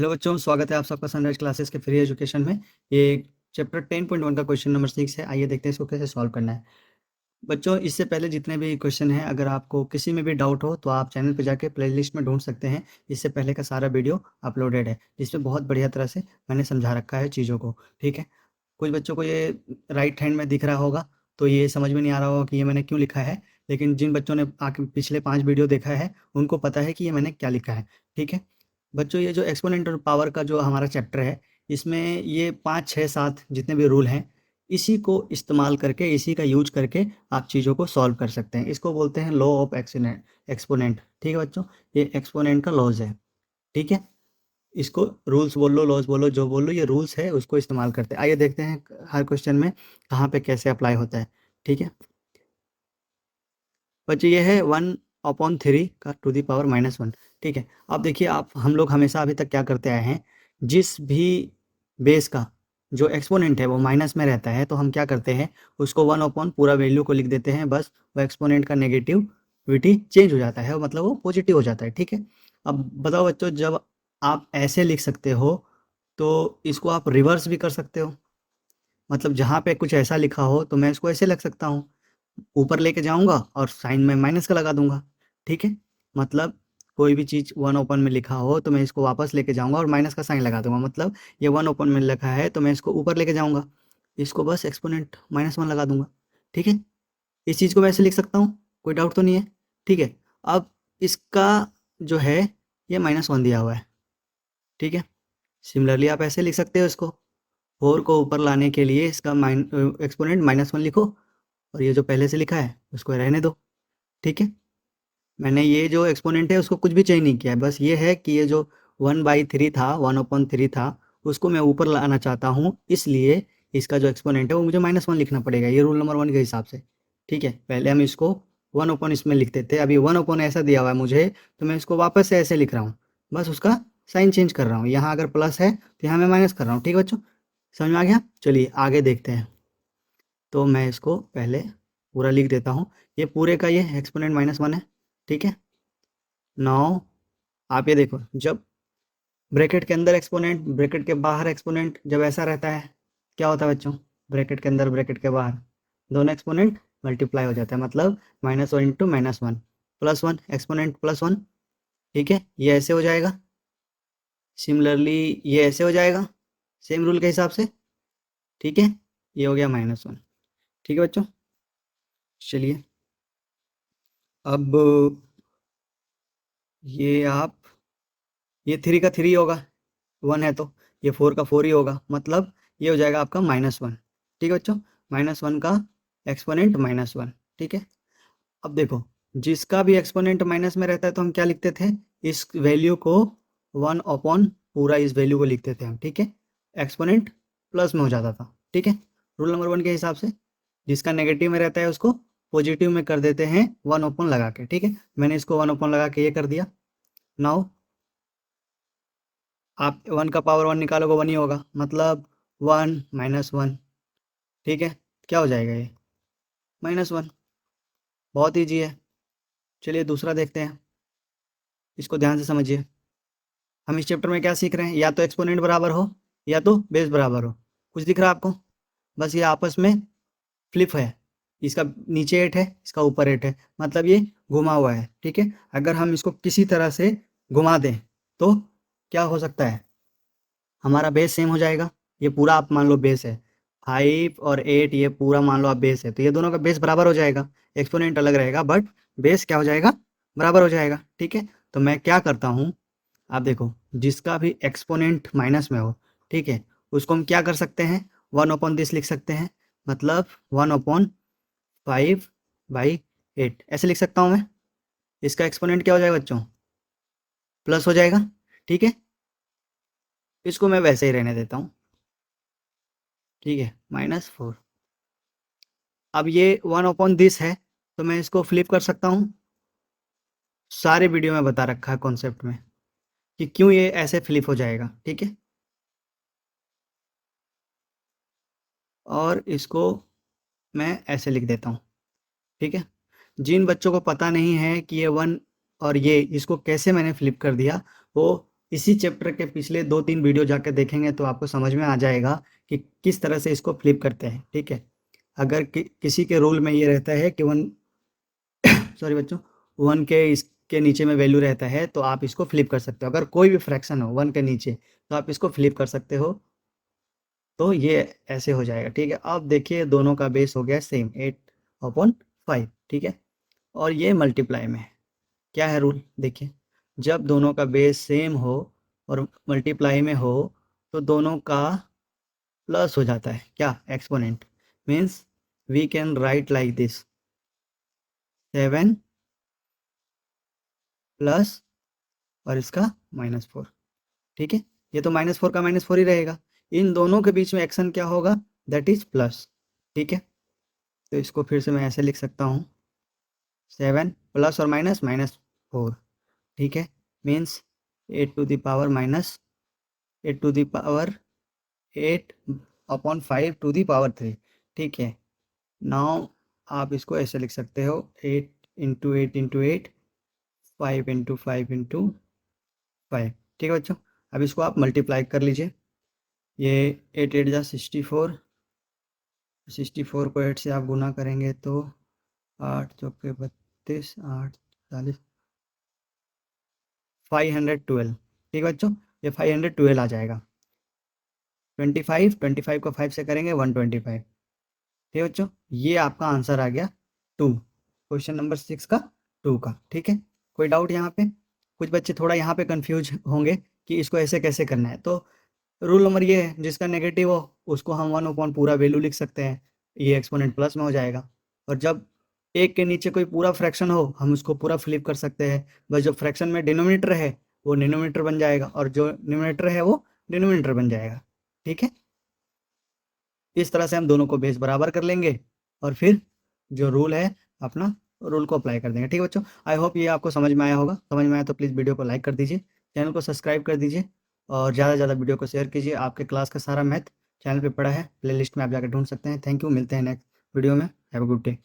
Hello बच्चों, स्वागत है आप सबका सनराइज क्लासेस के फ्री एजुकेशन में। ये चैप्टर 10.1 का क्वेश्चन नंबर 6 है। आइए देखते हैं इसको कैसे सॉल्व करना है। बच्चों, इससे पहले जितने भी क्वेश्चन हैं, अगर आपको किसी में भी डाउट हो तो आप चैनल पे जाके प्लेलिस्ट में ढूंढ सकते हैं। इससे पहले का सारा वीडियो अपलोडेड है, जिसमें बहुत बढ़िया तरह से मैंने समझा रखा है चीज़ों को। ठीक है, कुछ बच्चों को ये राइट हैंड में दिख रहा होगा तो ये समझ में नहीं आ रहा होगा कि ये मैंने क्यों लिखा है, लेकिन जिन बच्चों ने आके पिछले 5 वीडियो देखा है उनको पता है कि ये मैंने क्या लिखा है। ठीक है बच्चों, ये जो एक्सपोनेंट और पावर का जो हमारा चैप्टर है, इसमें ये 5, 6, 7 जितने भी रूल हैं, इसी को इस्तेमाल करके, इसी का यूज करके आप चीज़ों को सॉल्व कर सकते हैं। इसको बोलते हैं लॉ ऑफ एक्सपोनेंट। ठीक है बच्चों, ये एक्सपोनेंट का लॉज है। ठीक है, इसको रूल्स बोल लो, लॉज बोलो, जो बोल लो, ये रूल्स है, उसको इस्तेमाल करते हैं। आइए देखते हैं हर क्वेश्चन में कहाँ पे कैसे अप्लाई होता है। ठीक है बच्चे, ये है 1/3 का टू दी पावर -1। ठीक है, अब देखिए, आप हम लोग हमेशा अभी तक क्या करते आए हैं, जिस भी बेस का जो एक्सपोनेंट है वो माइनस में रहता है तो हम क्या करते हैं, उसको 1 पूरा वैल्यू को लिख देते हैं। बस वो एक्सपोनेंट का नेगेटिविटी चेंज हो जाता है, मतलब वो पॉजिटिव हो जाता है। ठीक है, अब बताओ बच्चों, जब आप ऐसे लिख सकते हो तो इसको आप रिवर्स भी कर सकते हो। मतलब जहाँ पे कुछ ऐसा लिखा हो तो मैं इसको ऐसे लिख सकता हूँ, ऊपर लेके जाऊँगा और साइन में माइनस का लगा दूँगा। ठीक है, मतलब कोई भी चीज़ 1 में लिखा हो तो मैं इसको वापस लेके जाऊँगा और माइनस का साइन लगा दूँगा। मतलब ये 1 में लिखा है तो मैं इसको ऊपर लेके जाऊँगा, इसको बस एक्सपोनेंट -1 लगा दूँगा। ठीक है, इस चीज़ को मैं ऐसे लिख सकता हूँ, कोई डाउट तो नहीं है। ठीक है, अब इसका जो है ये -1 दिया हुआ है। ठीक है, सिमिलरली आप ऐसे लिख सकते हो इसको, 4 को ऊपर लाने के लिए इसका एक्सपोनेंट -1 लिखो और ये जो पहले से लिखा है उसको रहने दो। ठीक है, मैंने ये जो एक्सपोनेंट है उसको कुछ भी चेंज नहीं किया है, बस ये है कि ये जो 1/3 था, 1/3 था, उसको मैं ऊपर लाना चाहता हूँ, इसलिए इसका जो एक्सपोनेंट है वो मुझे -1 लिखना पड़ेगा, ये रूल नंबर 1 के हिसाब से। ठीक है, पहले हम इसको 1 इसमें लिखते थे, अभी 1 ऐसा दिया हुआ है मुझे, तो मैं इसको वापस से ऐसे लिख रहा हूँ, बस उसका साइन चेंज कर रहा हूँ। यहाँ अगर प्लस है तो यहाँ मैं माइनस कर रहा हूँ। ठीक है बच्चों, समझ में आ गया? चलिए आगे देखते हैं। तो मैं इसको पहले पूरा लिख देता हूँ, ये पूरे का ये एक्सपोनेंट -1 है। ठीक है, नाउ आप ये देखो, जब ब्रैकेट के अंदर एक्सपोनेंट, ब्रैकेट के बाहर एक्सपोनेंट जब ऐसा रहता है, क्या होता है बच्चों? ब्रैकेट के अंदर, ब्रैकेट के बाहर दोनों एक्सपोनेंट मल्टीप्लाई हो जाता है, मतलब -1 इंटू -1 +1 एक्सपोनेंट +1। ठीक है, ये ऐसे हो जाएगा, सिमिलरली ये ऐसे हो जाएगा, सेम रूल के हिसाब से। ठीक है, ये हो गया -1। ठीक है बच्चों, चलिए अब ये आप, ये 3 का 3 होगा, 1 है तो ये 4 का 4 ही होगा, मतलब ये हो जाएगा आपका -1। ठीक है बच्चों, -1 का एक्सपोनेंट -1। ठीक है, अब देखो, जिसका भी एक्सपोनेंट माइनस में रहता है तो हम क्या लिखते थे, इस वैल्यू को 1 पूरा इस वैल्यू को लिखते थे हम। ठीक है, एक्सपोनेंट प्लस में हो जाता था। ठीक है, रूल नंबर 1 के हिसाब से जिसका नेगेटिव में रहता है उसको पॉजिटिव में कर देते हैं 1 लगा के। ठीक है, मैंने इसको 1 लगा के ये कर दिया। नाउ आप 1 का पावर 1 निकालोगे 1 ही होगा, मतलब 1 -1। ठीक है, क्या हो जाएगा ये? -1। बहुत ईजी है। चलिए दूसरा देखते हैं, इसको ध्यान से समझिए। हम इस चैप्टर में क्या सीख रहे हैं, या तो एक्सपोनेंट बराबर हो या तो बेस बराबर हो। कुछ दिख रहा है आपको? बस ये आपस में फ्लिप है, इसका नीचे 8 है, इसका ऊपर 8 है, मतलब ये घुमा हुआ है। ठीक है, अगर हम इसको किसी तरह से घुमा दें तो क्या हो सकता है, हमारा बेस सेम हो जाएगा। ये पूरा आप मान लो बेस है, 5 और 8, ये पूरा मान लो आप बेस है, तो ये दोनों का बेस बराबर हो जाएगा। एक्सपोनेंट अलग रहेगा बट बेस क्या हो जाएगा, बराबर हो जाएगा। ठीक है, तो मैं क्या करता हूँ, आप देखो, जिसका भी एक्सपोनेंट माइनस में हो, ठीक है, उसको हम क्या कर सकते हैं, 1/this लिख सकते हैं, मतलब 1/5/8 ऐसे लिख सकता हूँ मैं। इसका एक्सपोनेंट क्या हो जाएगा बच्चों, प्लस हो जाएगा। ठीक है, इसको मैं वैसे ही रहने देता हूँ। ठीक है, -4। अब ये 1/this है तो मैं इसको फ्लिप कर सकता हूँ। सारे वीडियो में बता रखा है कॉन्सेप्ट में कि क्यों ये ऐसे फ्लिप हो जाएगा। ठीक है, और इसको मैं ऐसे लिख देता हूँ। ठीक है, जिन बच्चों को पता नहीं है कि ये 1 और ये इसको कैसे मैंने फ्लिप कर दिया, वो इसी चैप्टर के पिछले 2-3 वीडियो जाकर देखेंगे तो आपको समझ में आ जाएगा कि किस तरह से इसको फ्लिप करते हैं, ठीक है। अगर किसी के रूल में ये रहता है कि वन सॉरी बच्चों, 1 के इसके नीचे में वैल्यू रहता है तो आप इसको फ्लिप कर सकते हो। अगर कोई भी फ्रैक्शन हो 1 के नीचे तो आप इसको फ्लिप कर सकते हो, तो ये ऐसे हो जाएगा, ठीक है। अब देखिए दोनों का बेस हो गया सेम 8/5, ठीक है। और ये मल्टीप्लाई में है। क्या है रूल देखिए, जब दोनों का बेस सेम हो और मल्टीप्लाई में हो तो दोनों का प्लस हो जाता है, क्या, exponent. Means we can write like this 7 plus और इसका -4, ठीक है। ये तो -4 का -4 ही रहेगा। इन दोनों के बीच में एक्शन क्या होगा, दैट इज प्लस, ठीक है। तो इसको फिर से मैं ऐसे लिख सकता हूँ 7 प्लस और माइनस -4, ठीक है। मीन्स 8 टू द पावर 3, ठीक है। नाउ आप इसको ऐसे लिख सकते हो 8 × 8 × 8 5 × 5 × 5, ठीक है बच्चों। अब इसको आप मल्टीप्लाई कर लीजिए। ये 8 8 जा 64, 64 को 8 से आप गुना करेंगे तो 8 चौके 32, 8 40, 512, ठीक है बच्चों। ये 512 आ जाएगा। 25 को 5 से करेंगे 125, ठीक है बच्चों। ये आपका आंसर आ गया 2, क्वेश्चन नंबर 6 का 2 का, ठीक है। कोई डाउट यहाँ पे? कुछ बच्चे थोड़ा यहाँ पे कंफ्यूज होंगे कि इसको ऐसे कैसे करना है। तो रूल नंबर ये है, जिसका नेगेटिव हो उसको हम 1 पूरा वैल्यू लिख सकते हैं, ये एक्सपोनेंट प्लस में हो जाएगा। और जब एक के नीचे कोई पूरा फ्रैक्शन हो हम उसको पूरा फ्लिप कर सकते हैं। बस जो फ्रैक्शन में डिनोमिनेटर है वो डिनोमिनेटर बन जाएगा और जो न्यूमरेटर है वो डिनोमिनेटर बन जाएगा, ठीक है। इस तरह से हम दोनों को बेस बराबर कर लेंगे और फिर जो रूल है अपना रूल को अप्लाई कर देंगे, ठीक है बच्चों। आई होप ये आपको समझ में आया होगा। समझ में आया तो प्लीज़ वीडियो को लाइक कर दीजिए, चैनल को सब्सक्राइब कर दीजिए और ज़्यादा से ज़्यादा वीडियो को शेयर कीजिए। आपके क्लास का सारा मैथ चैनल पे पड़ा है, प्लेलिस्ट में आप जाकर ढूंढ सकते हैं। थैंक यू, मिलते हैं नेक्स्ट वीडियो में। Have a good day.